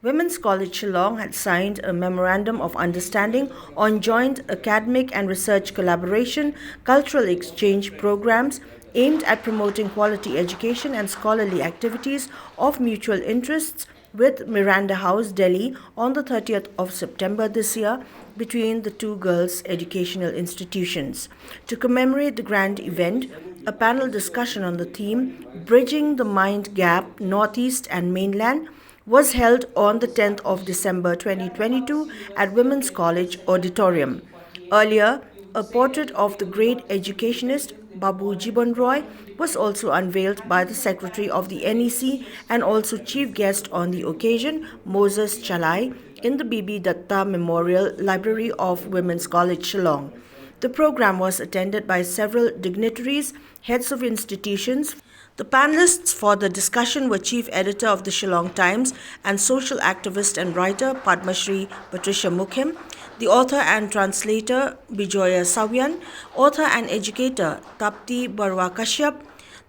Women's College Shillong had signed a memorandum of understanding on joint academic and research collaboration, cultural exchange programs aimed at promoting quality education and scholarly activities of mutual interests with Miranda House, Delhi, on the 30th of September this year between the two girls' educational institutions. To commemorate the grand event, a panel discussion on the theme Bridging the Mind-Gap North-East and Mainland was held on the 10th of December 2022 at Women's College Auditorium. Earlier, a portrait of the great educationist Babu Jeebon Roy was also unveiled by the Secretary of the NEC and also chief guest on the occasion, Moses Chalai, in the Dutta Memorial Library of Women's College Shillong. The program was attended by several dignitaries, heads of institutions. The panelists for the discussion were Chief Editor of the Shillong Times and social activist and writer Padma Shri Patricia Mukhim, the author and translator Bijoya Savyan, author and educator Tapti Barwa Kashyap,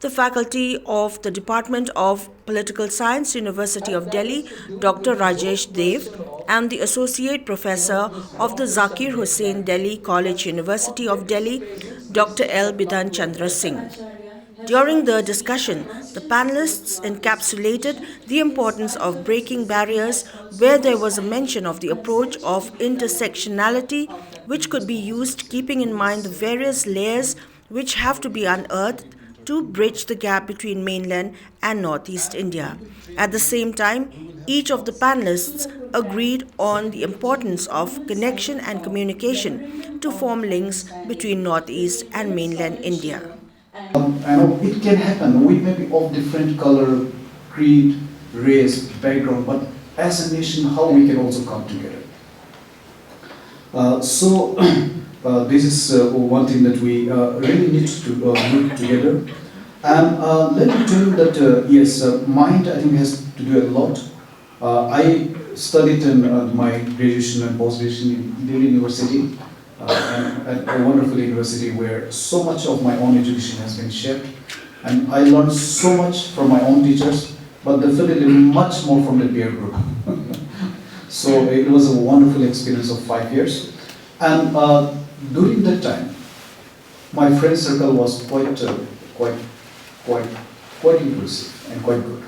the faculty of the Department of Political Science, University of Delhi, Dr. Rajesh Dev, and the Associate Professor of the Zakir Hussain Delhi College, University of Delhi, Dr. L. Bidhan Chandra Singh. During the discussion, the panelists encapsulated the importance of breaking barriers, where there was a mention of the approach of intersectionality, which could be used keeping in mind the various layers which have to be unearthed to bridge the gap between mainland and northeast India. At the same time, each of the panelists agreed on the importance of connection and communication to form links between northeast and mainland India. I know it can happen. We may be of different color, creed, race, background, but as a nation, how we can also come together. This is one thing that we really need to work together. And let me tell you that yes, mind I think has to do a lot. I studied in my graduation and post-graduation in Delhi University. And at a wonderful university where so much of my own education has been shaped, and I learned so much from my own teachers, but definitely much more from the peer group. So it was a wonderful experience of 5 years, and during that time, my friend circle was quite inclusive and quite good.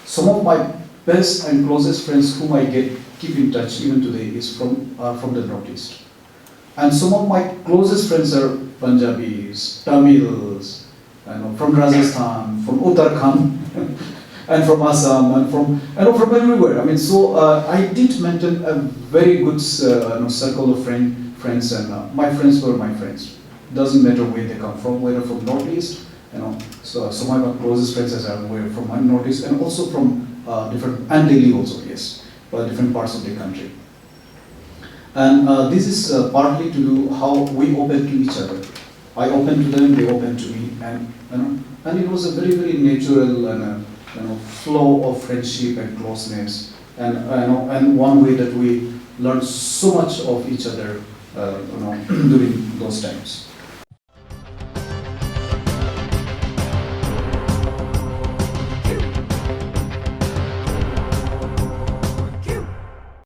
Some of my best and closest friends whom I keep in touch even today is from the Northeast. And some of my closest friends are Punjabis, Tamils, from Rajasthan, from Uttarakhand, and from Assam, and from everywhere. I mean, so I did maintain a very good circle of friends, and my friends were my friends. Doesn't matter where they come from, whether from Northeast, So some of my closest friends were from my Northeast, and also from different, and Delhi also, yes, different parts of the country. And this is partly to do how we open to each other. I open to them, they open to me, and it was a very, very natural flow of friendship and closeness, and one way that we learned so much of each other during those times.